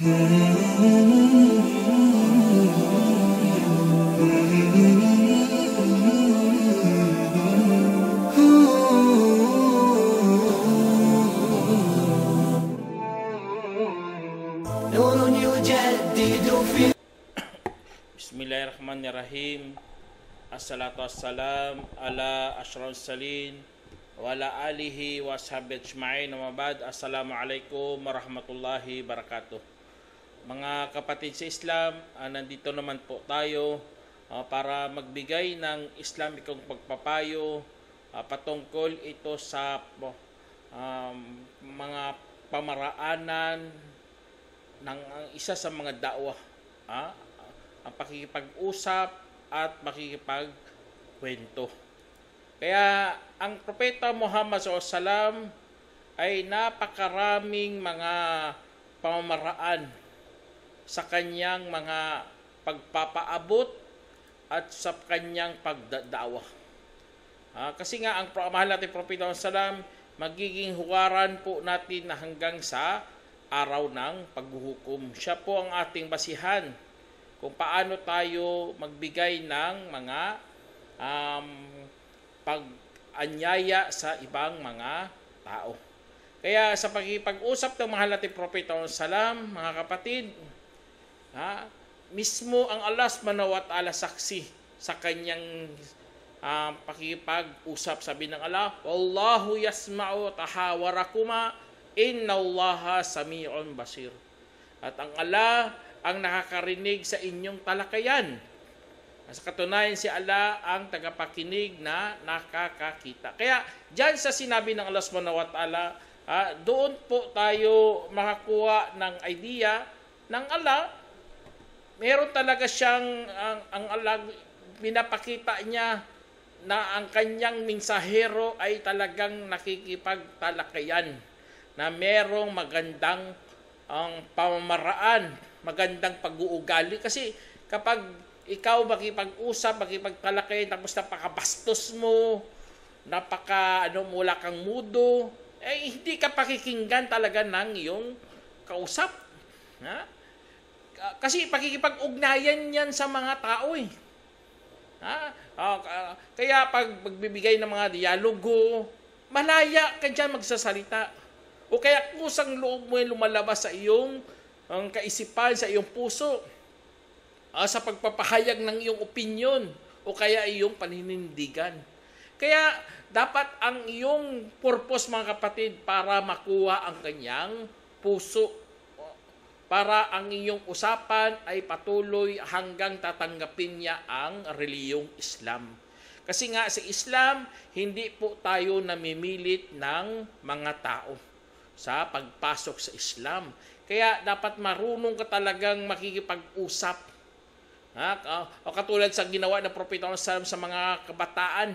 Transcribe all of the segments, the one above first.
Bismillahirrahmanirrahim. Assalatu wassalam ala asyrafil salin wa ala alihi wa sahbihi ajma'in. Mabad. Assalamualaikum warahmatullahi wabarakatuh. Mga kapatid sa Islam, nandito naman po tayo para magbigay ng Islamikong pagpapayo patungkol ito sa mga pamaraanan ng isa sa mga dakwah, ang pakikipag-usap at makikipagkwento. Kaya ang Propeta Muhammad SAW ay napakaraming mga pamamaraan sa kanyang mga pagpapaabot at sa kanyang pagdadawa. Kasi nga ang mahal natin Propeta SAW, magiging huwaran po natin na hanggang sa araw ng paghuhukom. Siya po ang ating basihan kung paano tayo magbigay ng mga pag-anyaya sa ibang mga tao. Kaya sa pagkipag-usap ng mahal nating Propeta Salam, mga kapatid, mismo ang Allah subhanahu wa ta'ala saksi sa kanyang pakipag-usap. Sabi ng Allah, Wallahu yasma'u tahawarakuma innallaha sami'un basir. At ang Allah ang nakakarinig sa inyong talakayan. Sa katunayan, si Allah ang tagapakinig na nakakakita. Kaya diyan sa sinabi ng Allah subhanahu wa ta'ala, doon po tayo makakuha ng idea ng Allah. Meron talaga siyang, ang Allah, pinapakita niya na ang kanyang mensahero ay talagang nakikipagtalakayan, na merong magandang pamamaraan, magandang pag-uugali. Kasi kapag ikaw makipag-usap, makipagtalakay, tapos napakabastos mo, wala kang mudo, hindi ka pakikinggan talaga ng iyong kausap. Kasi pakikipag-ugnayan yan sa mga tao . Kaya pag magbibigay ng mga dialogo, malaya ka dyan magsasalita. O kaya kusang loob mo yung lumalabas sa iyong kaisipan, sa iyong puso, sa pagpapahayag ng iyong opinyon, o kaya iyong paninindigan. Kaya dapat ang iyong purpose, mga kapatid, para makuha ang kanyang puso, para ang iyong usapan ay patuloy hanggang tatanggapin niya ang reliyong Islam. Kasi nga sa Islam, hindi po tayo namimilit ng mga tao sa pagpasok sa Islam. Kaya dapat marunong ka talagang makikipag-usap. Katulad sa ginawa ng Propeta sa mga kabataan.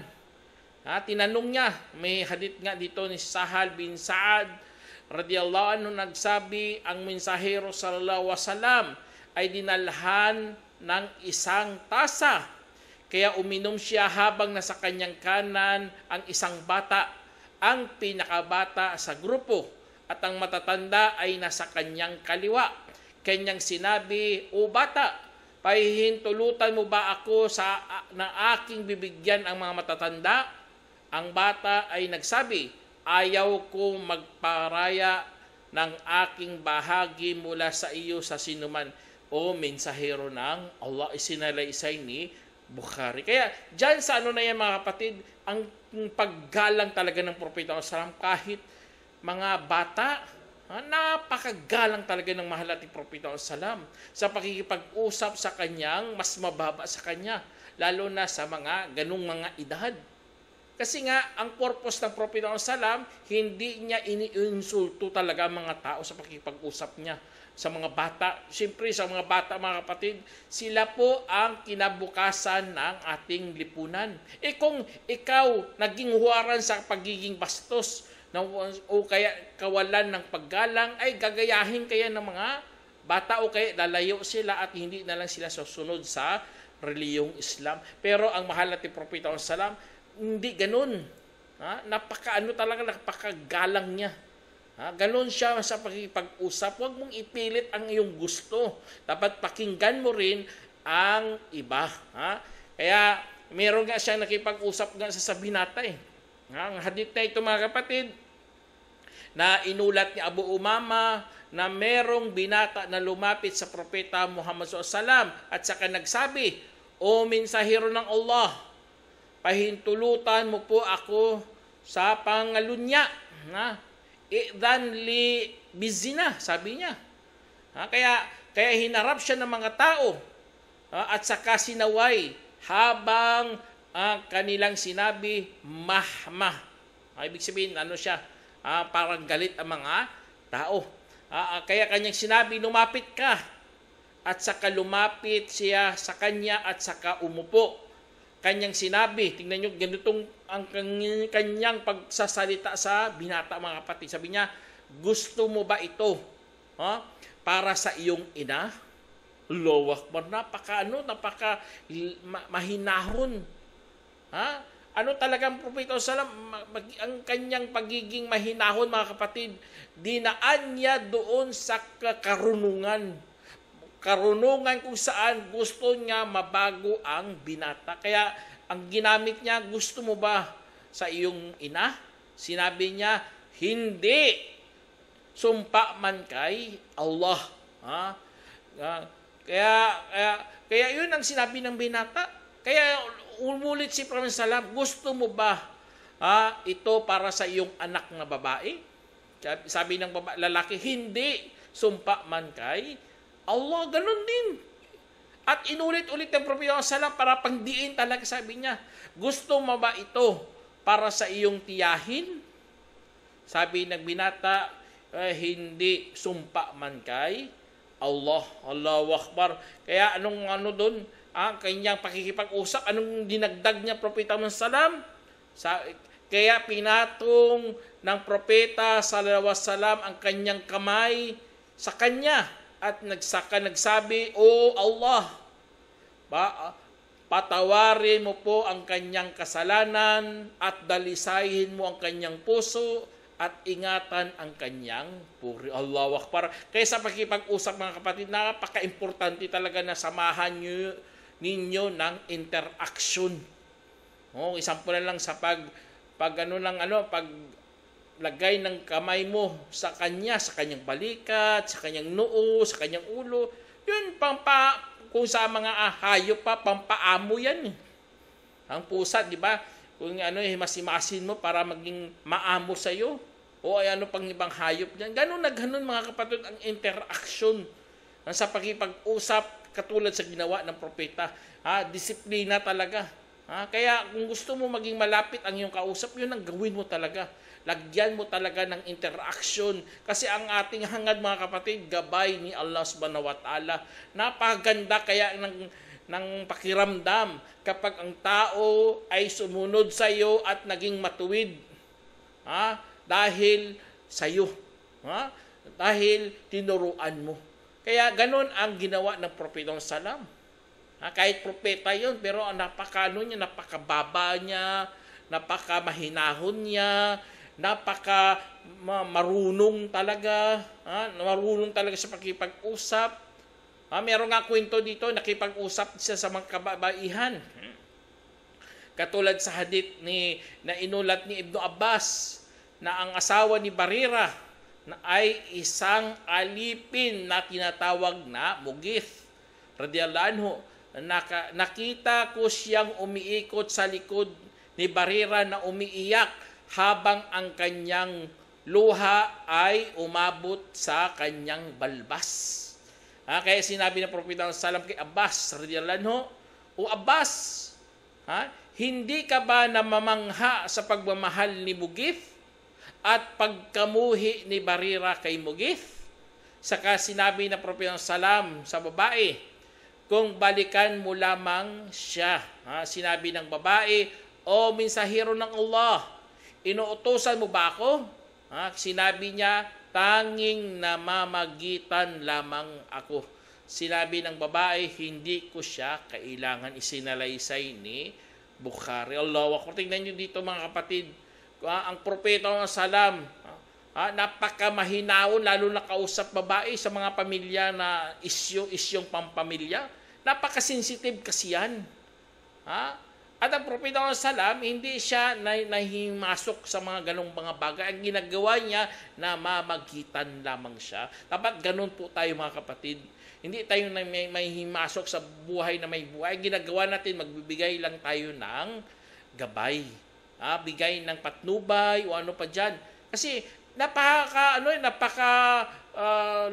Tinanong niya, may hadith nga dito ni Sahal bin Sa'ad radiyallahu anhu, nagsabi, ang mensahero sallallahu alaihi wasallam ay dinalhan ng isang tasa. Kaya uminom siya habang nasa kanyang kanan ang isang bata, ang pinakabata sa grupo, at ang matatanda ay nasa kanyang kaliwa. Kanyang sinabi, O bata, pahihintulutan mo ba ako na aking bibigyan ang mga matatanda? Ang bata ay nagsabi, ayaw ko magparaya ng aking bahagi mula sa iyo sa sinuman, o mensahero ng Allah. Isinalaysay ni Bukhari. Kaya dyan sa na yan, mga kapatid, ang paggalang talaga ng Propeta Sallam, kahit mga bata, napakagalang talaga ng mahal nating Propeta Sallam sa pakikipag-usap sa kanyang mas mababa sa kanya, lalo na sa mga ganung mga edad. Kasi nga, ang purpose ng Propeta Sallam, hindi niya iniinsulto talaga ang mga tao sa pakikipag-usap niya sa mga bata. Siyempre, sa mga bata, mga kapatid, sila po ang kinabukasan ng ating lipunan. Kung ikaw naging huwaran sa pagiging bastos, o kaya kawalan ng paggalang, ay gagayahin kaya ng mga bata, o kaya lalayo sila at hindi na lang sila susunod sa reliyong Islam. Pero ang mahal nating Propeta Sallam, hindi ganun. Napakagalang niya. Ganon siya sa pakikipag-usap. Huwag mong ipilit ang iyong gusto. Dapat pakinggan mo rin ang iba. Kaya meron nga siya nakipag-usap nga sa binata eh. Ang hadith na ito mga kapatid, na inulat ni Abu Umama na merong binata na lumapit sa propeta Muhammad SAW at saka nagsabi, "O mensahero ng Allah, pahintulutan mo po ako sa pangalunya. I'dhan li bizina," sabi niya. Kaya hinarap siya ng mga tao at saka sinaway habang kanilang sinabi, mahmah. Ibig sabihin, siya, parang galit ang mga tao. Kaya kanyang sinabi, lumapit ka. At saka lumapit siya sa kanya at saka umupo. Kanyang sinabi, tingnan nyo, ganitong ang kanyang pagsasalita sa binata mga kapatid. Sabi niya, gusto mo ba ito para sa iyong ina? Allahu Akbar, napaka mahinahon. Ano talagang propeta sallam, ang kanyang pagiging mahinahon mga kapatid, dinaan niya doon sa karunungan kung saan gusto niya mabago ang binata. Kaya ang ginamit niya, gusto mo ba sa iyong ina? Sinabi niya, hindi, sumpa man kay Allah. Kaya yun ang sinabi ng binata. Kaya umulit si Prophet Salam, gusto mo ba ito para sa iyong anak na babae? Sabi ng lalaki, hindi, sumpa man kay Allah. Ganun din. At inulit-ulit ng Prophet Salam para pangdiin talaga, sabi niya, gusto mo ba ito para sa iyong tiyahin? Sabi ng binata, hindi, sumpa man kay Allah. Allahu Akbar. Kaya anong doon? Ang kanyang pakikipag-usap, anong dinagdag niya Propeta Muhammad Salam? Kaya pinatong ng Propeta Sallallahu Alaihi Wasallam ang kanyang kamay sa kanya at nagsabi, "O Allah, patawarin mo po ang kanyang kasalanan at dalisayin mo ang kanyang puso at ingatan ang kanyang puri." Allahu Akbar. Kaya sa pakikipag-usap mga kapatid, napaka-importante talaga na samahan ninyo ng interaction. Example na lang sa paglagay ng kamay mo sa kanyang balikat, sa kanyang noo, sa kanyang ulo. Yun, kung sa mga hayop pa, pampaamo yan. Ang pusa, di ba? Kung masimasin mo para maging maamo sa iyo. O pang ibang hayop diyan. Ganun mga kapatid ang interaction sa pakipag-usap katulad sa ginawa ng propeta. Disiplina talaga. Kaya kung gusto mo maging malapit ang iyong kausap, yun ang gawin mo talaga. Lagyan mo talaga ng interaction. Kasi ang ating hangad mga kapatid, gabay ni Allah subhanahu wa ta'ala. Napakaganda kaya ng pakiramdam kapag ang tao ay sumunod sa iyo at naging matuwid. Dahil sa iyo. Dahil tinuruan mo. Kaya ganun ang ginawa ng Propetong Salam. Kahit propeta yun, pero napakababa niya, napakamahinahon niya, marunong talaga, marunong talaga sa pakipag-usap. Meron nga kwento dito, nakipag-usap siya sa mga kababaihan. Katulad sa hadith na inulat ni Ibn Abbas, na ang asawa ni Barira na ay isang alipin na tinatawag na Mugith radiyallahu anhu. Nakita ko siyang umiikot sa likod ni Barira na umiiyak habang ang kanyang luha ay umabot sa kanyang balbas. Kaya sinabi ng Propeta sallallahu kay Abbas radiyallahu anhu, "O Abbas, hindi ka ba namamangha sa pagmamahal ni Mugith at pagkamuhi ni Barira kay Mugith?" Saka sinabi ng Propeta salam sa babae, "Kung balikan mo lamang siya." Sinabi ng babae, "O mensahero ng Allah, inuutosan mo ba ako?" Sinabi niya, "Tanging namamagitan lamang ako." Sinabi ng babae, "Hindi ko siya kailangan." Isinalaysay ni Bukhari. Allahu Akbar. Tingnan niyo dito mga kapatid. Ang Propeta salam, Napakamahinahon, lalo na kausap babae sa mga pamilya na isyong pampamilya. Napakasensitive kasi yan. At ang Propeta Salam, hindi siya nahimasok sa mga ganong mga bagay. Ang ginagawa niya, na mamagitan lamang siya. Dapat ganun po tayo mga kapatid. Hindi tayo may himasok sa buhay na may buhay. Ang ginagawa natin, magbibigay lang tayo ng gabay. Bigay ng patnubay o ano pa dyan. Kasi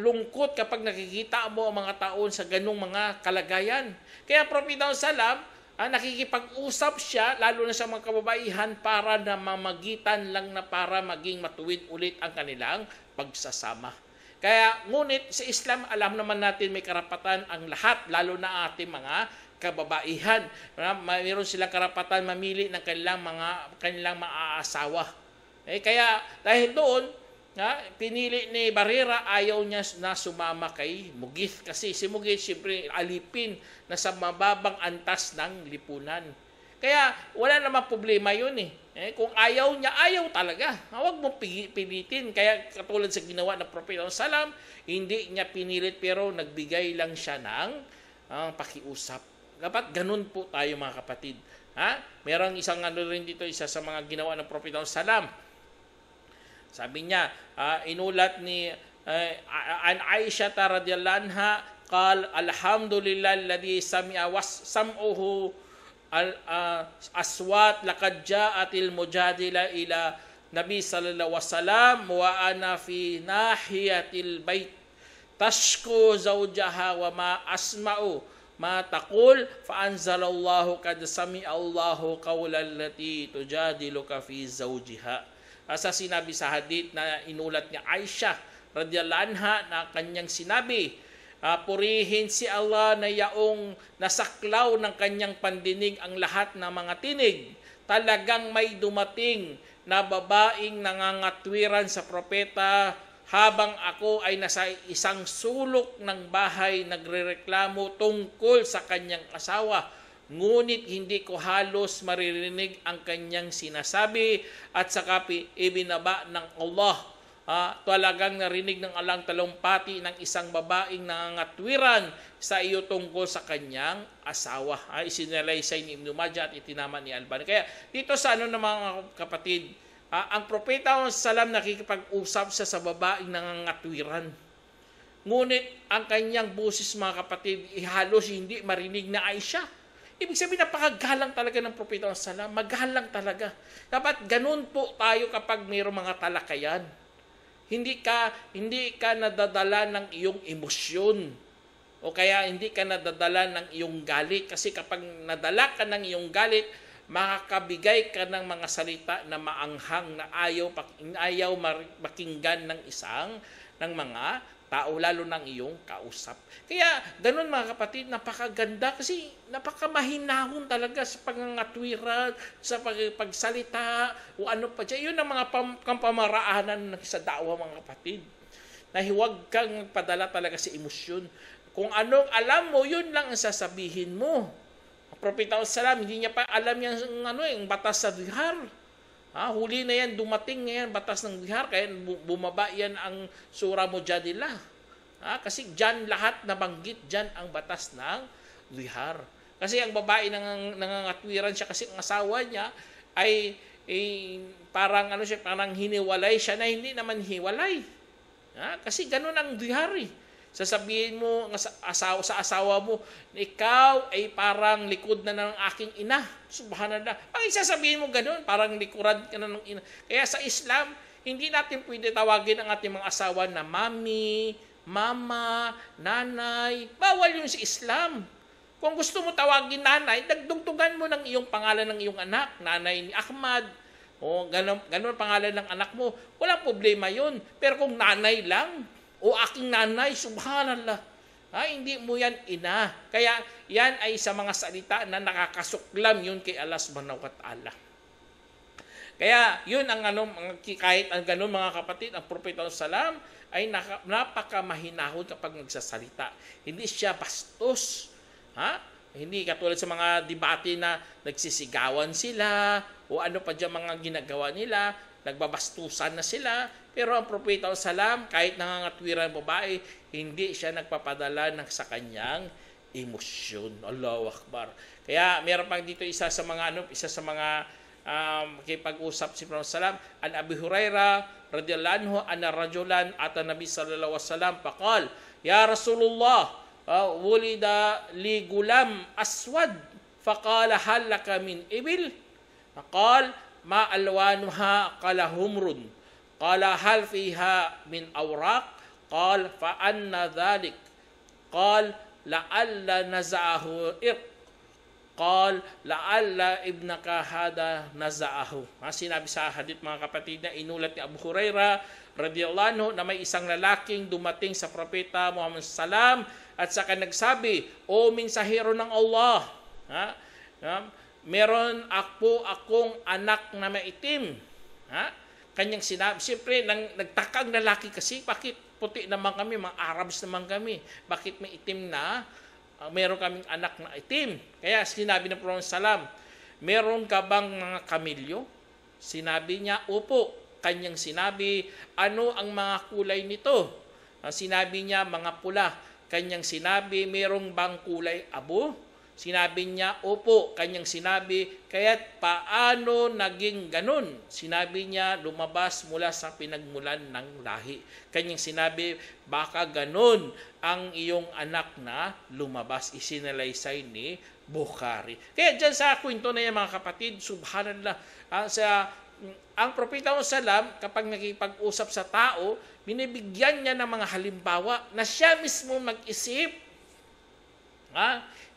lungkot kapag nakikita mo ang mga taon sa ganung mga kalagayan. Kaya Propeta Salam, nakikipag-usap siya, lalo na sa mga kababaihan, para na mamagitan lang na para maging matuwid ulit ang kanilang pagsasama. Kaya ngunit sa Islam, alam naman natin may karapatan ang lahat, lalo na ating mga kababaihan. Mayroon silang karapatan mamili ng kanilang mga aasawa. Kaya dahil doon, pinili ni Barira, ayaw niya na sumama kay Mugith. Kasi si Mugith, siyempre, alipin na sa mababang antas ng lipunan. Kaya wala namang problema yun kung ayaw niya, ayaw talaga. Huwag mo pilitin. Kaya katulad sa ginawa ng Propeta Salam, hindi niya pinilit pero nagbigay lang siya ng pakiusap. Dapat ganun po tayo mga kapatid. Merong isang rin dito, isa sa mga ginawa ng Propeta Salam. Sabi niya, inulat ni an Aisha radhiyallahu anha, qal alhamdulillah alladhi sami'a sam'uhu aswat laqad ja'atil mujadila ila Nabi sallallahu alaihi wasallam wa ana fi nahiyatil bait tashku zawjaha wa ma asma'u ma taqul fa anzalallahu qad sami'a Allahu qawla allati tujadiluka fi zawjiha. Sa sinabi sa hadith na inulat ni Aisha radhiyallahu anha, na kanyang sinabi, purihin si Allah na yaong nasaklaw ng kanyang pandinig ang lahat ng mga tinig. Talagang may dumating na babaeng nangangatwiran sa propeta habang ako ay nasa isang sulok ng bahay nagrereklamo tungkol sa kanyang asawa. Ngunit hindi ko halos maririnig ang kanyang sinasabi at saka ibinaba ng Allah. Talagang narinig ng alang talumpati ng isang babaeng nangangatwiran sa iyo tungkol sa kanyang asawa. Isinalaysay ni Ibn Majah at itinama ni Albani. Kaya dito sa ng mga kapatid, ang Propeta Salam nakikipag-usap siya sa babaeng nangangatwiran. Ngunit ang kanyang busis mga kapatid, halos hindi marinig na Aisha. Ibig sabihin, napakagalang talaga ng Propeta Salam. Magalang talaga. Dapat ganun po tayo kapag mayroong mga talakayan. Hindi ka nadadala ng iyong emosyon. O kaya hindi ka nadadala ng iyong galit. Kasi kapag nadala ka ng iyong galit, makakabigay ka ng mga salita na maanghang na ayaw makinggan ng mga tao, lalo ng iyong kausap. Kaya ganun mga kapatid, napakaganda kasi napakamahinahon talaga sa pangangatwiran, sa pagsalita, o ano pa dyan. Yun ang mga pamaraanan sa dawa mga kapatid. Na huwag kang padala talaga sa emosyon. Kung anong alam mo, yun lang ang sasabihin mo. Ang Propeta Salam, hindi niya pa alam yung batas sa dihar. Huli na yan, dumating ngayon, batas ng dihar, kaya bumaba yan ang Surah Mujadilah. Kasi dyan lahat nabanggit, dyan ang batas ng dihar. Kasi ang babae nangangatwiran siya kasi ang asawa niya ay parang hiniwalay siya na hindi naman hiwalay. Kasi ganun ang dihar Sasabihin mo sa asawa mo, ikaw ay parang likod na ng aking ina. Subhanallah. Bakit sasabihin mo ganun? Parang likuran ka na ng ina. Kaya sa Islam, hindi natin pwede tawagin ang ating mga asawa na mami, mama, nanay. Bawal yun sa Islam. Kung gusto mo tawagin nanay, dagdugtugan mo ng iyong pangalan ng iyong anak. Nanay ni Ahmad. O ganun pangalan ng anak mo. Walang problema yun. Pero kung nanay lang, o aking nanay, subhanallah, hindi mo yan ina. Kaya yan ay sa mga salita na nakakasuklam yun kay Allah subhanahu wa ta'ala. Kaya yun ang kahit ang ganun mga kapatid, ang Propeta Salam ay napakamahinahon kapag nagsasalita. Hindi siya bastos. Hindi katulad sa mga debate na nagsisigawan sila o ano pa dyan mga ginagawa nila. nagbabastusan na sila. Pero ang propeta salam, kahit nangangatwiran ng babae, hindi siya nagpapadala sa kanyang emosyon. Allahu Akbar. Kaya meron pang dito isa sa mga makipag-usap si Prophet salam, an Abi Hurairah radhiyallahu anhu anna rajulan ata Nabi sallallahu alaihi wasallam faqal, ya Rasulullah, wulida li gulam aswad faqala hal laka min ibil? Faqal ma alwanuha qala humrun. Qala hal fiha min awraq? Qal fa anna dhalik? Qal la'alla naza'ahu irq. Qal la'alla ibnaka hada naza'ahu. Sinabi sa hadith mga kapatid na inulat ni Abu Hurairah radhiyallahu anhu na may isang lalaking dumating sa propeta Muhammad sallam at saka nagsabi, o mensahero ng Allah, meron akong anak na maitim. Kanyang sinabi, siyempre nagtakang lalaki kasi, bakit puti naman kami, mga Arabs naman kami, bakit may itim na meron kaming anak na itim? Kaya sinabi ng Prophet salam, meron ka bang mga kamilyo? Sinabi niya, opo. Kanyang sinabi, ano ang mga kulay nito? Sinabi niya, mga pula. Kanyang sinabi, merong bang kulay abo? Sinabi niya, opo. Kanyang sinabi, kaya't paano naging ganun? Sinabi niya, lumabas mula sa pinagmulan ng lahi. Kanyang sinabi, baka ganun ang iyong anak na lumabas. Isinalaysay ni Bukhari. Kaya dyan sa kwento na yan mga kapatid, subhanallah, ang propeta Muhammad kapag nakipag-usap sa tao, binibigyan niya ng mga halimbawa na siya mismo mag-isip.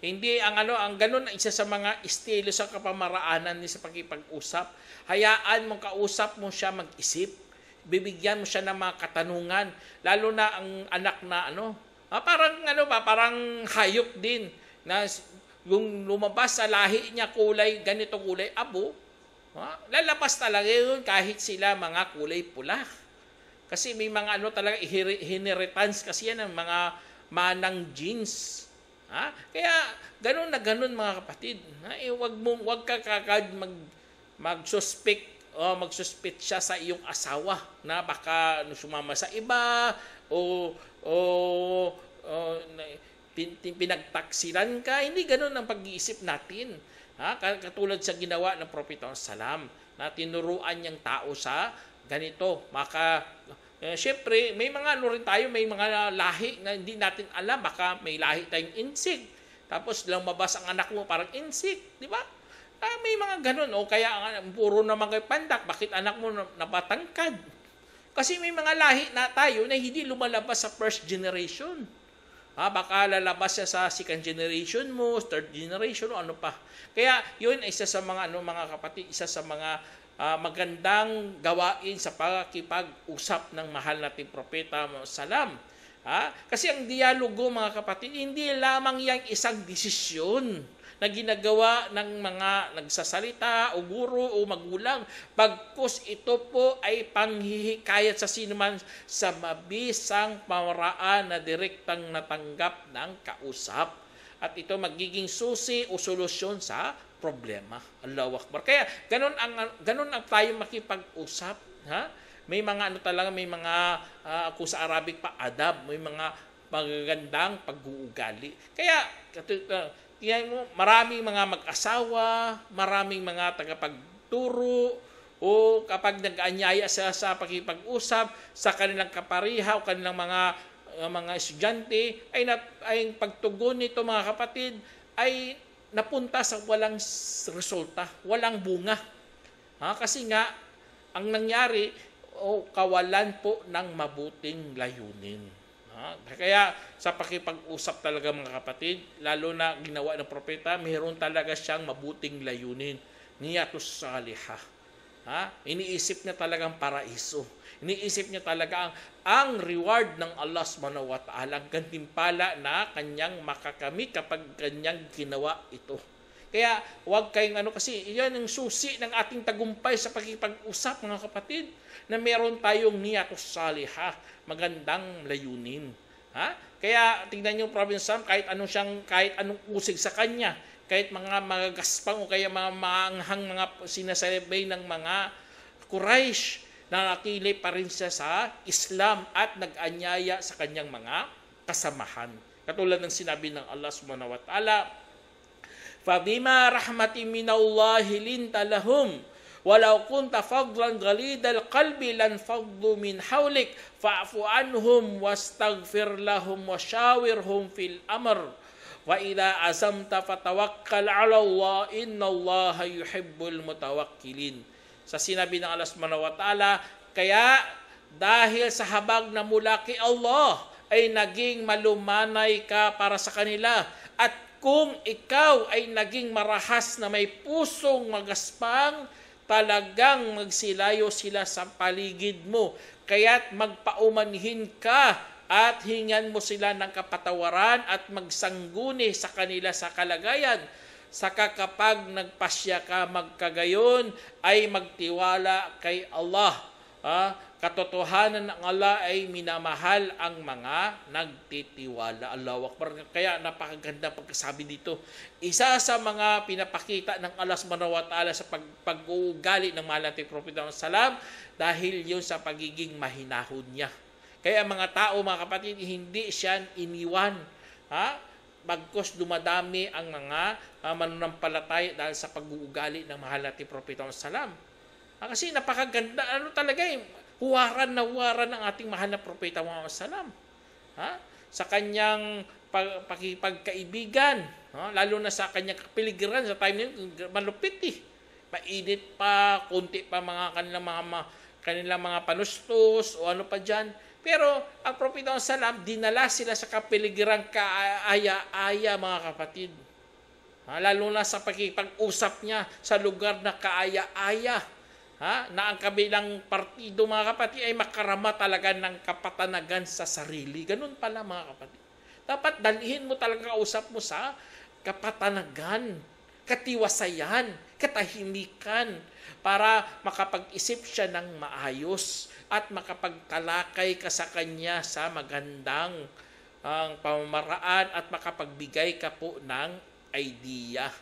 Hindi ang ganun ang isa sa mga estilo sa kapamaraanan ni sa pagkipag-usap. Hayaan mo kausap mo siya mag-isip. Bibigyan mo siya ng mga katanungan, lalo na ang anak na parang hayop din na yung lumabas sa lahi niya kulay ganito, kulay abo, lalabas talaga yun kahit sila mga kulay pula. Kasi may mga talaga inheritance kasi yan ng mga manang genes. Kaya ganun na ganun mga kapatid. Wag ka kagad mag-suspect o mag-suspect siya sa iyong asawa na baka sumama sa iba o pinagtaksilan ka. Hindi ganun ang pag-iisip natin. Katulad sa ginawa ng Propeta salam na tinuruan niyang tao sa ganito. Siyempre, may mga rin tayo, may mga lahi na hindi natin alam. Baka may lahi tayong insik. Tapos lumabas ang anak mo parang insik. Di ba? May mga ganun. O kaya puro naman kay pandak. Bakit anak mo napatangkad? Kasi may mga lahi na tayo na hindi lumalabas sa first generation. Baka lalabas siya sa second generation mo, third generation, o ano pa. Kaya yun ay isa sa mga mga kapatid, isa sa mga magandang gawain sa pagkipag-usap ng mahal nating propeta salam. Kasi ang dialogo mga kapatid, hindi lamang yang isang desisyon na ginagawa ng mga nagsasalita o guro o magulang. Bagkus ito po ay panghihikayat sa sinuman sa mabisang pamaraan na direktang natanggap ng kausap. At ito magiging susi o solusyon sa problema. Allahu Akbar. Kaya ganun ang tayo makipag-usap. May mga talaga, may mga kung sa Arabic pa, adab, may mga magagandang pag-uugali. Kaya maraming mga mag-asawa, maraming mga tagapagturo, o kapag nag-anyaya sa pakipag-usap sa kanilang kapariha o kanilang mga estudyante, ay pagtugon nito mga kapatid ay napunta sa walang resulta, walang bunga. Kasi nga, ang nangyari, kawalan po ng mabuting layunin. Kaya sa pakipag-usap talaga mga kapatid, lalo na ginawa ng propeta, mayroon talaga siyang mabuting layunin. Niyatus salihah. Iniisip niya talagang paraiso. Iniisip niya talaga ang reward ng Allah subhanahu wa ta'ala, ang gantimpala na kanyang makakamit kapag kanyang ginawa ito. Kaya huwag kayong kasi yan ang susi ng ating tagumpay sa pakipag-usap mga kapatid, na meron tayong niyatus salihah, magandang layunin. Kaya tingnan niyo Province Sam, kahit anong usig sa kanya, kahit mga magagaspang o kaya mga maanghang mga sinasabi ng mga Quraysh, nanatili pa rin siya sa Islam at nag-anyaya sa kanyang mga kasamahan. Katulad ng sinabi ng Allah subhanahu wa ta'ala, فَبِمَا رَحْمَةٍ مِّنَ اللَّهِ لِنْتَ لَهُمْ وَلَوْ كُنْتَ فَضْلًا غَلِيظَ الْقَلْبِ لَانفَضُّوا مِنْ حَوْلِكَ فَاعْفُ عَنْهُمْ وَاسْتَغْفِرْ لَهُمْ وَشَاوِرْهُمْ فِي الْأَمْرِ وَإِذَا عَزَمْتَ فَتَوَكَّلْ عَلَى اللَّهِ إِنَّ اللَّهَ يُحِبُّ الْمُتَوَكِّلِينَ. Sa sinabi ng Allah subhanahu wa ta'ala, kaya dahil sa habag na mula kay Allah ay naging malumanay ka para sa kanila, at kung ikaw ay naging marahas na may pusong magaspang, talagang magsilayo sila sa paligid mo. Kaya't magpaumanhin ka at hingan mo sila ng kapatawaran at magsangguni sa kanila sa kalagayan. Saka kapag nagpasya ka magkagayon, ay magtiwala kay Allah. Katotohanan ng Allah ay minamahal ang mga nagtitiwala. Allahu Akbar. Kaya napakaganda pagkasabi dito. Isa sa mga pinapakita ng Allah subhanahu wa ta'ala sa pag-uugali ng mahal nating Propeta Salam, dahil yun sa pagiging mahinahon niya. Kaya mga tao, mga kapatid, hindi siya iniwan. Bagkus dumadami ang mga mananampalataya dahil sa pag-uugali ng mahal nating Propeta Salam. Kasi napakaganda, talaga huwaran na huwaran ng ating mahal na Propeta Muhammad Salam. Sa kanyang pagkaibigan, lalo na sa kanyang kapiligiran, sa time niya, malupit Mainit pa, kunti pa kanilang mga panustos o ano pa dyan. Pero ang Propeta Salam, dinala sila sa kapiligiran kaaya-aya, mga kapatid. Lalo na sa pag-usap niya sa lugar na kaaya-aya. Na ang kabilang partido, mga kapatid, ay makarama talaga ng kapatanagan sa sarili. Ganun pala, mga kapatid. Dapat dalhin mo talaga kausap mo sa kapatanagan, katiwasayan, katahimikan, para makapag-isip siya ng maayos at makapagtalakay ka sa kanya sa magandang pamamaraan at makapagbigay ka po ng idea.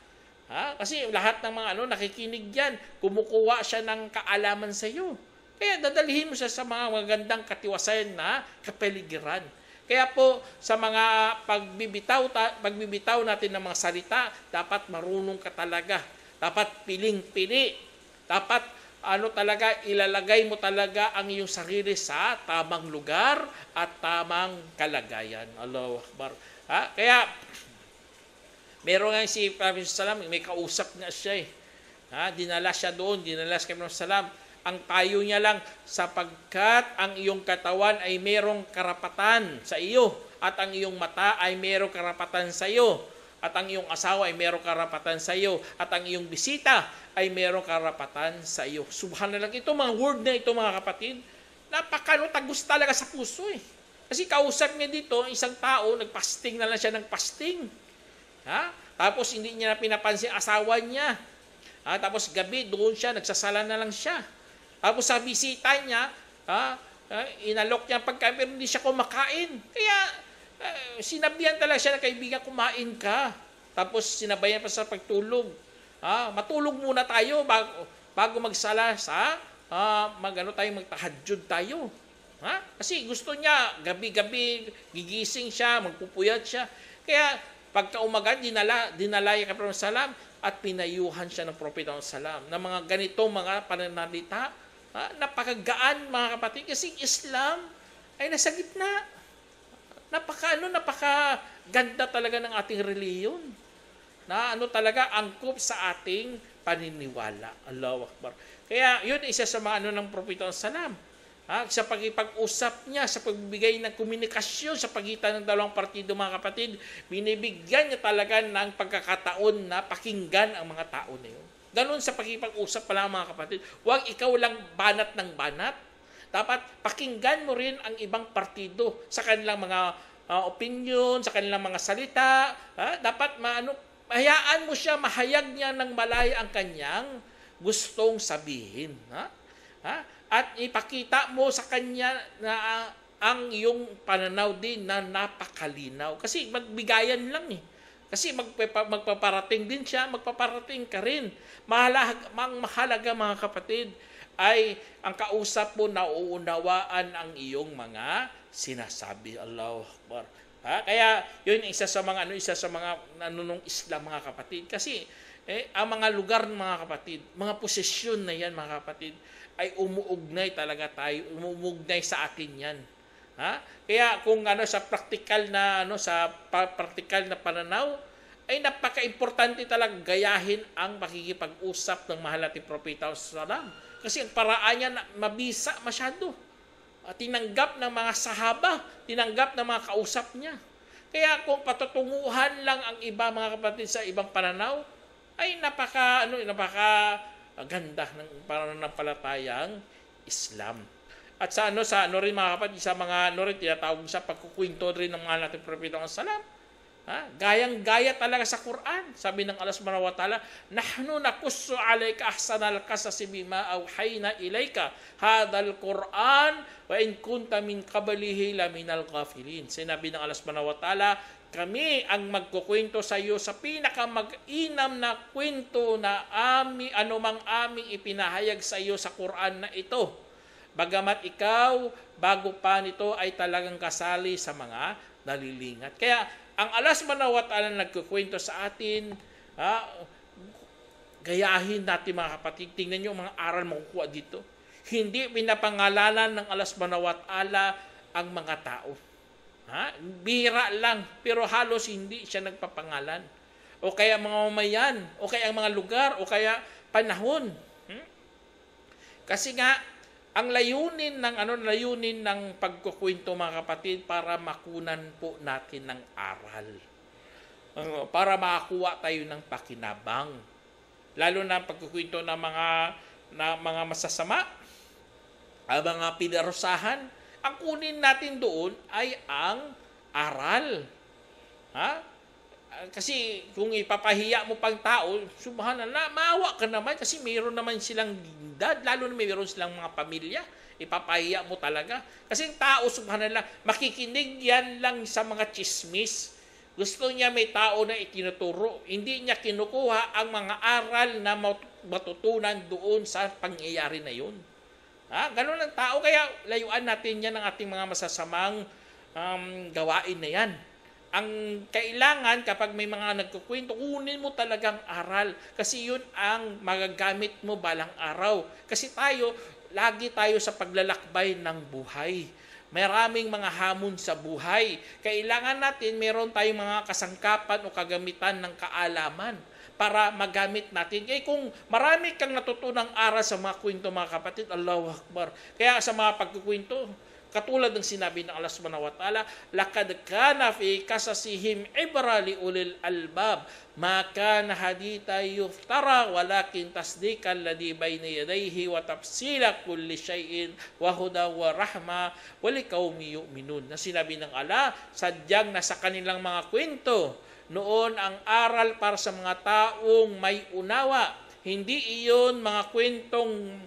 Kasi lahat ng mga nakikinig diyan, kumukuha siya ng kaalaman sa iyo. Kaya dadalhin mo siya sa mga magandang katiwasayan na kapaligiran. Kaya po sa mga pagbibitaw natin ng mga salita, dapat marunong ka talaga. Dapat piling-pili. Dapat talaga ilalagay mo talaga ang iyong sarili sa tamang lugar at tamang kalagayan. Allahu Akbar. Kaya meron nga si Prophet Salam, may kausap nga siya dinala siya doon, dinala si Prophet Salam. Ang payo niya lang, sapagkat ang iyong katawan ay merong karapatan sa iyo, at ang iyong mata ay merong karapatan sa iyo, at ang iyong asawa ay merong karapatan sa iyo, at ang iyong bisita ay merong karapatan sa iyo. Subhanallah, ito mga word na ito, mga kapatid, tagus talaga sa puso Kasi kausap niya dito, isang tao, nagpasting na lang siya ng pasting. Tapos hindi niya na pinapansin asawa niya. Tapos gabi, doon siya, nagsasala na lang siya. Tapos sa bisita niya, inalok niya pagkain, pero hindi siya kumakain. Kaya sinabihan talaga siya na, kaibigan, kumain ka. Tapos sinabayan pa sa pagtulog. Matulog muna tayo bago magsala sa magtahajjud tayo. Kasi gusto niya, gabi-gabi, gigising siya, magpupuyat siya. Kaya pagkaumaga, dinala kay Propeta Salam at pinayuhan siya ng Propeta Salam na mga ganitong mga pananalita. Napakagaan, mga kapatid, kasi Islam ay nasa gitna. Napakaganda talaga ng ating reliyon. Na talaga angkop sa ating paniniwala. Allahu Akbar. Kaya yun isa sa mga ng Propeta Salam. Sa pag-usap niya, sa pagbibigay ng komunikasyon sa pagitan ng dalawang partido, mga kapatid, binibigyan niya talaga ng pagkakataon na pakinggan ang mga tao na yun. Ganun sa pag-usap pala, mga kapatid. Huwag ikaw lang banat ng banat. Dapat pakinggan mo rin ang ibang partido sa kanilang mga opinion, sa kanilang mga salita. Dapat hayaan mo siya, mahayag niya ng malaya ang kanyang gustong sabihin. At ipakita mo sa kanya na ang iyong pananaw din na napakalinaw. Kasi magbigayan lang Kasi magpaparating din siya, magpaparating ka rin. Mahalaga, mga kapatid, ay ang kausap mo nauunawaan ang iyong mga sinasabi. Allahu Akbar. Kaya yun isa sa mga nanunong Islam, mga kapatid. Kasi ang mga lugar, mga kapatid, mga posisyon na yan, mga kapatid, ay umuugnay talaga tayo, umuugnay sa atin yan. Kaya kung sa praktikal na na pananaw, ay napaka-importante talaga gayahin ang pakikipag-usap ng mahal nating propeta sallam. Kasi ang paraan niya mabisa masyado. Tinanggap ng mga sahaba, tinanggap ng mga kausap niya. Kaya kung patutunguhan lang ang iba, mga kapatid, sa ibang pananaw, ay napaka ganda ng pananampalatayang Islam. At sa rin, mga kapatid, sa mga rin tinatawag sa pagkukwento rin ng mga nating propeta sallam. Gayang-gaya talaga sa Quran. Sabi ng Allah subhanahu wa ta'ala, nahnu nakussu alayka ahsanal qasasi bima awhayna ilayka hadal Quran wa in kunta min qablihi laminal ghafilin. Sinabi ng Allah subhanahu wa ta'ala, kami ang magkukwento sa iyo sa pinakamag-inam na kwento na anumang aming ipinahayag sa iyo sa Quran na ito. Bagamat ikaw, bago pa nito ay talagang kasali sa mga nalilingat. Kaya ang Allah subhanahu wa ta'ala nagkukwento sa atin, gayahin natin, mga kapatid. Tingnan nyo mga aral makukuha dito. Hindi pinapangalanan ng Allah subhanahu wa ta'ala ang mga tao. Bihira lang, pero halos hindi siya nagpapangalan. O kaya mga mamayan, o kaya ang mga lugar, o kaya panahon. Kasi nga, ang layunin ng pagkukwento, mga kapatid, para makunan po natin ng aral. Para makakuha tayo ng pakinabang. Lalo na ang pagkukwento ng mga masasama, ang mga pinarusahan, ang kunin natin doon ay ang aral. Kasi kung ipapahiya mo pang tao, subhanallah, maawa ka naman kasi mayroon naman silang dad, lalo na mayroon silang mga pamilya, ipapahiya mo talaga. Kasi ang tao, subhanallah, makikinig yan lang sa mga chismis. Gusto niya may tao na itinuturo. Hindi niya kinukuha ang mga aral na matutunan doon sa pangyayari na yun. Ganun ang tao, kaya layuan natin yan ng ating mga masasamang gawain na yan. Ang kailangan kapag may mga nagkukwento, kunin mo talagang aral. Kasi yun ang magagamit mo balang araw. Kasi lagi tayo sa paglalakbay ng buhay. Maraming mga hamon sa buhay. Kailangan natin, meron tayong mga kasangkapan o kagamitan ng kaalaman para magamit natin. Kung marami kang natutunang aral sa mga kwento, mga kapatid, Allahu Akbar. Kaya sa mga pagkukwento, katulad ng sinabi ng Allah subhanahu wa ta'ala, laqad kana fi qasasihim ibra li ulil albab ma kana haditha yuftara walakin tasdiqan ladhi bayna yadayhi wa tafsila kulli shay'in wa huda wa rahma wa liqaumi yu'minun. Na sinabi ng Allah, sadyang nasa kanilang mga kwento noon ang aral para sa mga taong may unawa. Hindi iyon mga kwentong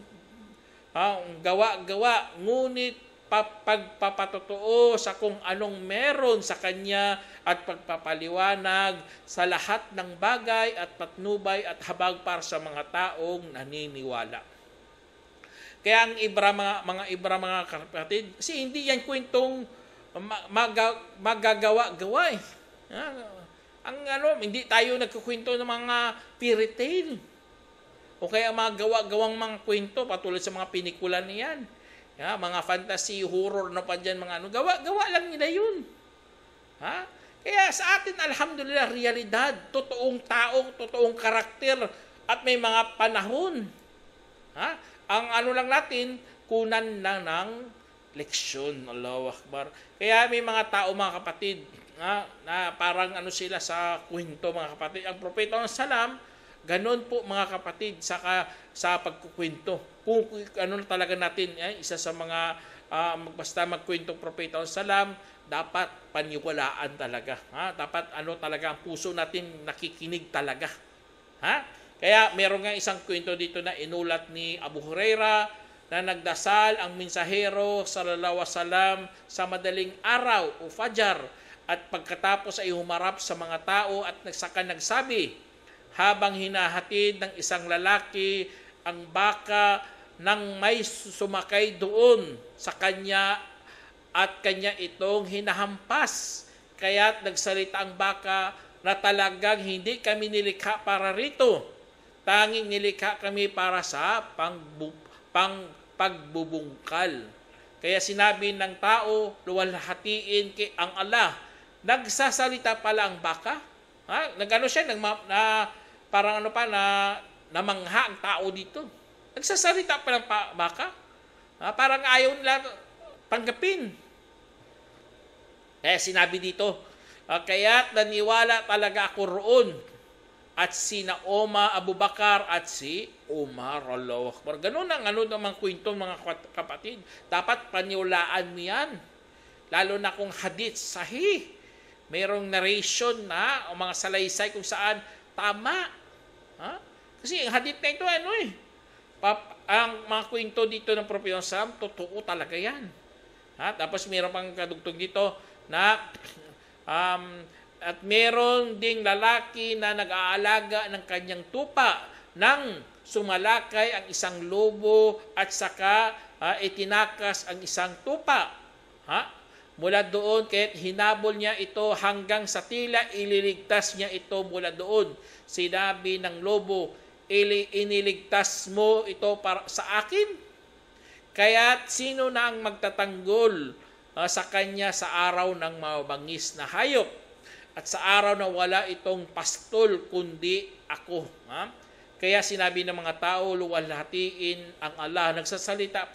gawa-gawa, ngunit pagpapatotoo sa kung anong meron sa kanya at pagpapaliwanag sa lahat ng bagay at patnubay at habag para sa mga taong naniniwala. Kaya ang mga kapatid, kasi hindi yan kwentong magagawa-gawa eh. Hindi tayo nagkukwento ng mga fairy tale. O kaya mga gawa-gawang mga kwento patulad sa mga pinikula niyan. Mga fantasy, horror na pa dyan, gawa lang nila yun. Kaya sa atin, alhamdulillah, realidad, totoong tao, totoong karakter, at may mga panahon. Ang lang natin, kunan lang ng leksyon. Allahu Akbar. Kaya may mga tao, mga kapatid, na parang sila sa kwento, mga kapatid. Ang propeta ng salam, ganon po, mga kapatid, sa pagkukwento. Kung talaga natin, isa sa mga basta magkwentong propeta ng salam, dapat paniwalaan talaga. Dapat talaga ang puso natin nakikinig talaga. Kaya meron nga isang kwento dito na inulat ni Abu Huraira na nagdasal ang mensahero sallallahu alaihi wasallam sa madaling araw o fajar at pagkatapos ay humarap sa mga tao at nagsabi, habang hinahatid ng isang lalaki ang baka nang may sumakay doon sa kanya at kanya itong hinahampas. Kaya't nagsalita ang baka na talagang hindi kami nilikha para rito. Tanging nilikha kami para sa pagbubungkal. Kaya sinabi ng tao, luwalhatiin kay ang Allah. Nagsasalita pala ang baka. Nagano siya, parang namangha ang tao dito. Nagsasalita pala ang baka. Parang ayaw nila tanggapin. Kaya sinabi dito, kaya't naniwala talaga ako roon at sina Abu Bakar at si Umar. Allahu Akbar. Ganun ang namang kwento mga kapatid. Dapat paniwalaan mo yan. Lalo na kung hadith sahih. Mayroong narration na o mga salaysay kung saan tama. Kasi ang hadith na ito, ang mga kwento dito ng Propeta Muhammad, totoo talaga yan. Tapos mayroon pang kadugtog dito na at meron ding lalaki na nag-aalaga ng kanyang tupa nang sumalakay ang isang lobo at saka itinakas ang isang tupa. Mula doon, kahit hinabol niya ito hanggang sa tila, ililigtas niya ito mula doon. Sinabi ng lobo, iniligtas mo ito para sa akin? Kaya't sino na ang magtatanggol sa kanya sa araw ng mabangis na hayop at sa araw na wala itong pastol kundi ako. Kaya sinabi ng mga tao, luwalhatiin ang Allah. Nagsasalita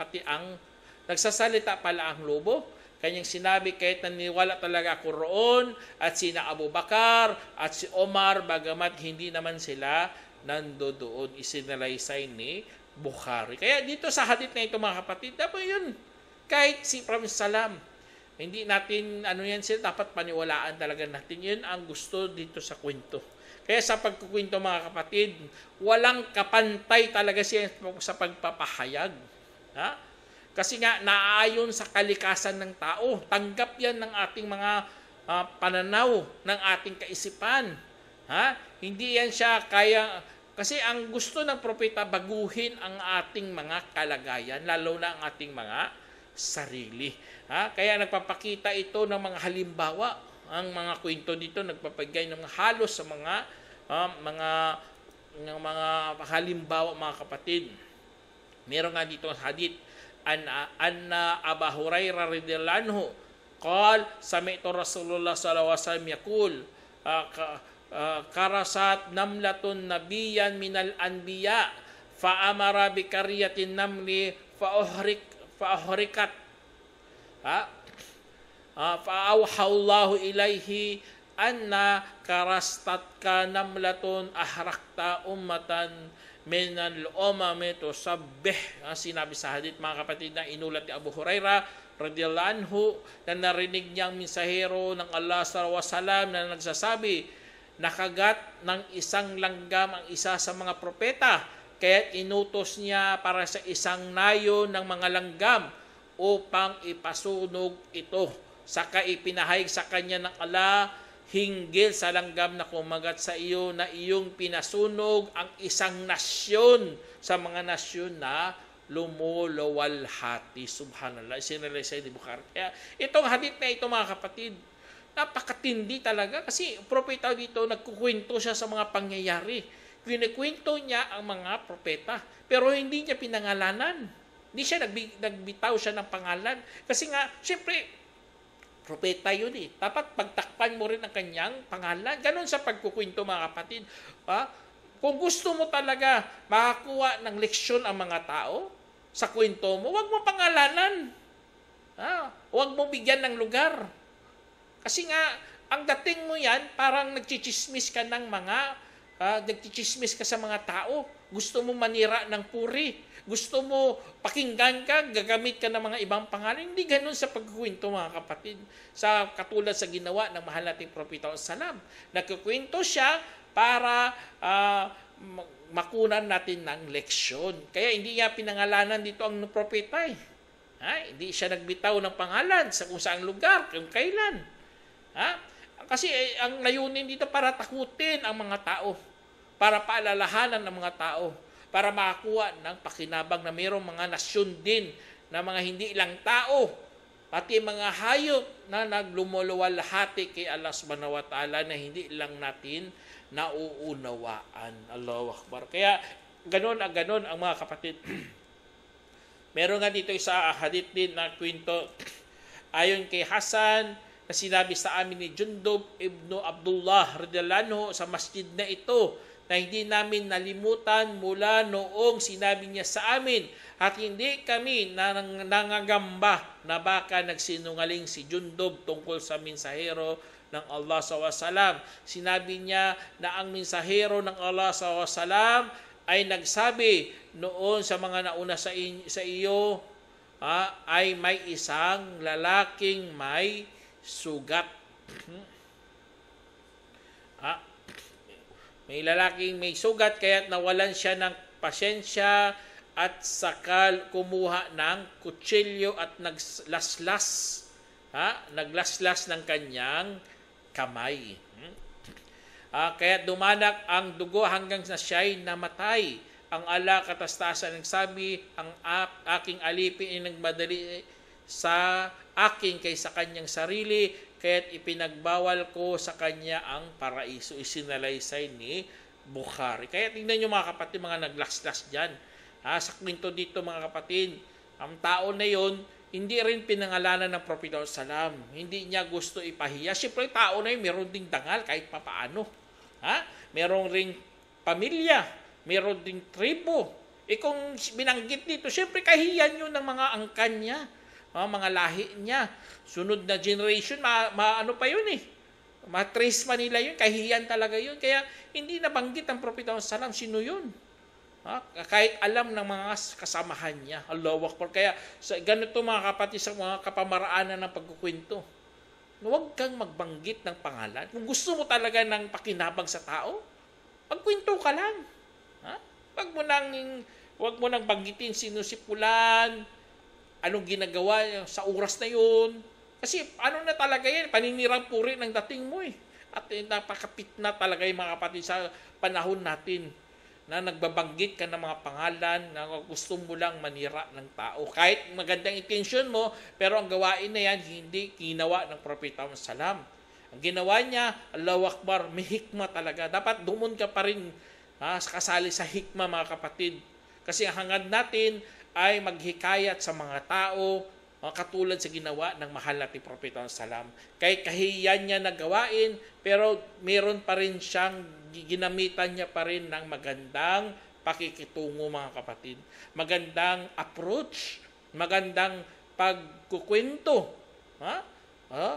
pala ang lobo. Kanyang sinabi, kahit naniwala talaga ako roon at sina Abu Bakar at si Omar, bagamat hindi naman sila nandoon. Isinalaysay ni Bukhari. Kaya dito sa hadith na ito mga kapatid, dapat yun. Kahit si Prophet Salam, hindi natin, dapat paniwalaan talaga natin. Yun ang gusto dito sa kwento. Kaya sa pagkukwento mga kapatid, walang kapantay talaga siya sa pagpapahayag. Kasi nga, naaayon sa kalikasan ng tao. Tanggap yan ng ating mga pananaw, ng ating kaisipan. Hindi yan siya kaya. Kasi ang gusto ng propeta, baguhin ang ating mga kalagayan, lalo na ang ating mga sarili. Kaya nagpapakita ito ng mga halimbawa. Ang mga kwento dito nagpapagay ng mga halos sa mga halimbawa mga kapatid. Meron nga dito sa hadith, anna Abu Hurairah radhiyallahu anhu qala sami'tu Rasulullah sallallahu alaihi wasallam yaqul karasat namlatun nabiyyan minal anbiya fa amara bi qaryatin namli fa uhrikat fa'awhallahu ilaihi anna karastatka namlatun ahrakta ummatan minal umami tusabbih. Sinabi sa hadith mga kapatid na inulat ni Abu Hurairah radhiyallahu anhu na narinig niyang mensahero ng Allah sallallahu alaihi wasallam na nagsasabi, nakagat ng isang langgam ang isa sa mga propeta, kaya inutos niya para sa isang nayo ng mga langgam upang ipasunog ito. Saka ipinahayag sa kanya ng Allah hinggil sa langgam na kumagat sa iyo na iyong pinasunog ang isang nasyon sa mga nasyon na lumuluwalhati. Subhanallah. Sinalaysay ni Bukhari. Kaya itong hadith na ito mga kapatid, napakatindi talaga kasi propeta dito nagkukwento siya sa mga pangyayari. Kinikwento niya ang mga propeta pero hindi niya pinangalanan. Hindi siya nagbitaw siya ng pangalan. Kasi nga, syempre, propeta yun eh. Dapat pagtakpan mo rin ang kanyang pangalan. Ganon sa pagkukwento mga kapatid. Kung gusto mo talaga makakuha ng leksyon ang mga tao sa kwento mo, huwag mo pangalanan. Huwag mo bigyan ng lugar. Kasi nga, ang dating mo yan, parang nagchichismis ka ng nagchichismis ka sa mga tao. Gusto mo manira ng puri. Gusto mo pakinggan ka, gagamit ka ng mga ibang pangalan. Hindi ganun sa pagkukwento mga kapatid. Sa katulad sa ginawa ng mahal nating Propeta Salam. Nagkukwento siya para makunan natin ng leksyon. Kaya hindi niya pinangalanan dito ang propeta eh. Hindi siya nagbitaw ng pangalan sa kung saang lugar, kung kailan. Kasi ang layunin dito para takutin ang mga tao. Para paalalahanan ng mga tao. para makakuha ng pakinabang na mayroong mga nasyon din na mga hindi ilang tao, pati mga hayop na naglumuluwalhati kay Allah subhanahu wa ta'ala na hindi lang natin nauunawaan. Allahu Akbar. Kaya ganon ang mga kapatid. Meron nga dito isa hadith din na kwento ayon kay Hasan na sinabi sa amin ni Jundub ibn Abdullah radhiyallahu anhu sa masjid na ito na hindi namin nalimutan mula noong sinabi niya sa amin at hindi kami nangangamba na baka nagsinungaling si Jundub tungkol sa mensahero ng Allah SAW. Sinabi niya na ang mensahero ng Allah SAW ay nagsabi noon sa mga nauna sa iyo ay may isang lalaking may sugat. May lalaking may sugat kaya nawalan siya ng pasyensya at sakal kumuha ng kutsilyo at naglaslas ng kanyang kamay. Kaya dumanak ang dugo hanggang sa siya'y namatay. Ang Allah katastasan nagsabi, ang aking alipin ay nagmadali sa akin kaysa kanyang sarili, kaya't ipinagbawal ko sa kanya ang paraiso. Isinalaysay ni Bukhari. Kaya tingnan nyo mga kapatid, mga naglaslas dyan. Sa kwento dito mga kapatid, ang tao na yon hindi rin pinangalanan ng Propeta Salam. Hindi niya gusto ipahiya. Siyempre, tao na yun, meron ding dangal kahit papaano. Meron ring pamilya, meron ding tribo. Kung binanggit dito, siyempre kahiyan yun ng mga angkan niya, mga lahi niya. Sunod na generation, ano pa yun matrace pa nila yun, kahiyan talaga yun. Kaya hindi nabanggit ang Propeta Salam, sino yun? Kahit alam ng mga kasamahan niya. Allahu Akbar. Kaya ganito mga kapatid sa mga kapamaraanan ng pagkukwento. Huwag kang magbanggit ng pangalan. Kung gusto mo talaga ng pakinabang sa tao, magkwento ka lang. Huwag mo nang banggitin sino si Pulan, anong ginagawa sa oras na yun. Kasi ano na talaga yan, paninirang puri ng dating mo At napakapit na talaga yung mga kapatid sa panahon natin na nagbabanggit ka ng mga pangalan na gusto mo lang manira ng tao. Kahit magandang intention mo, pero ang gawain na yan, hindi ginawa ng Propeta Salam. Ang ginawa niya, Allahu Akbar, may hikmah talaga. Dapat dumon ka pa rin kasali sa hikmah mga kapatid. Kasi ang hangad natin ay maghikayat sa mga tao, katulad sa ginawa ng mahal nating Propeta Salam. Kaya kahiyan niya na gawain, pero meron pa rin siyang ginamitan niya pa rin ng magandang pakikitungo mga kapatid. Magandang approach, magandang pagkukwento.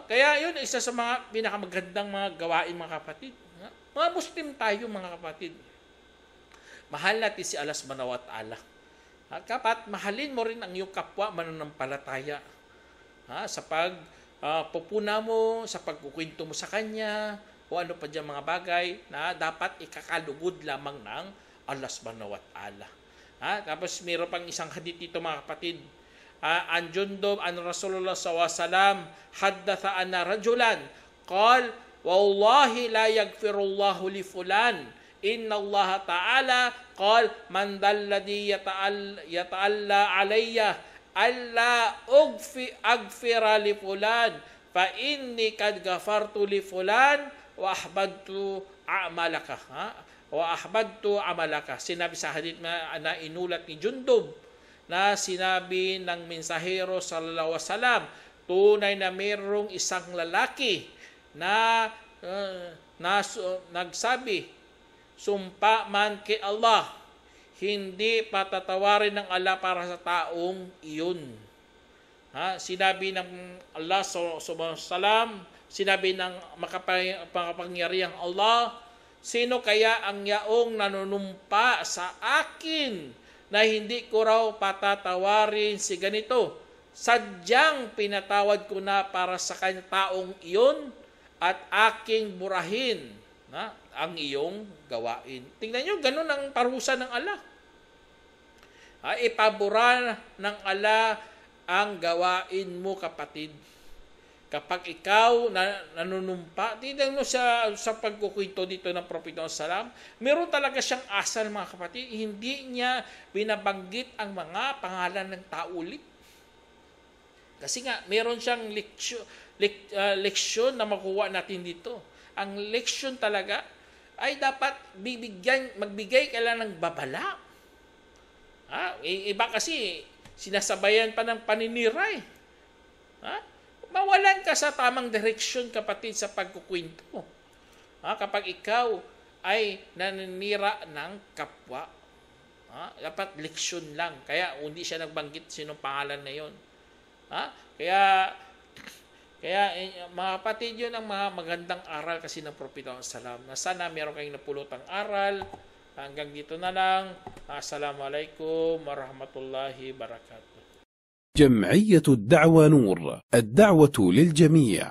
Kaya yun, isa sa mga pinakamagandang mga gawain mga kapatid. Mga Muslim tayo mga kapatid. Mahal natin si Allah subhanahu wa ta'ala. Kapat, mahalin mo rin ang iyong kapwa mananampalataya. Sa pagpupuna mo, sa pagkukwento mo sa kanya, o ano pa dyan mga bagay na dapat ikakalugod lamang ng Allah subhanahu wa ta'ala. Tapos mayroon pang isang hadith dito mga kapatid. An Jundub an Rasulullah SAW haddatha anna rajulan qal wallahi la yaghfirullahu li fulan inna Allah ta'ala qal man dalladhi yata'alla alayya alla agfira li fulan fa inni kad ghafartu li fulan wa ahbadtu amalaka. Sinabi sa hadith na inulat ni Jundub na sinabi ng mensahero sallallahu alaihi wasallam, tunay na mayroong isang lalaki na nagsabi, sumpa man kay Allah, hindi patatawarin ng Allah para sa taong iyon. Sinabi ng Allah subhanahu wa ta'ala, sinabi ng makapangyarihang Allah, sino kaya ang yaong nanunumpa sa akin na hindi ko raw patatawarin si ganito? Sadyang pinatawad ko na para sa kanya taong iyon at aking burahin ang iyong gawain. Tingnan nyo, ganun ang parusa ng Allah. Ipabura ng Allah ang gawain mo kapatid. Kapag ikaw nanunumpa, tignan mo sa pagkukwento dito ng Propeta Salam, meron talaga siyang asal mga kapatid. Hindi niya binabanggit ang mga pangalan ng tao ulit. Kasi nga, meron siyang leksyon na makuha natin dito. Ang leksyon talaga ay dapat magbigay ka lang ng babala. Iba kasi, sinasabayan pa ng paninira. Mawalan ka sa tamang direksyon, kapatid, sa pagkukwento. Kapag ikaw ay naninira ng kapwa, dapat leksyon lang. Kaya hindi siya nagbanggit sinong pangalan na yon. Kaya mga kapatid, yun ang mga magandang aral kasi ng Propeta Salam. Na sana meron kayong napulutang aral. Hanggang dito na lang. Assalamualaikum warahmatullahi wabarakatuh. جمعية الدعوة نور، الدعوة للجميع.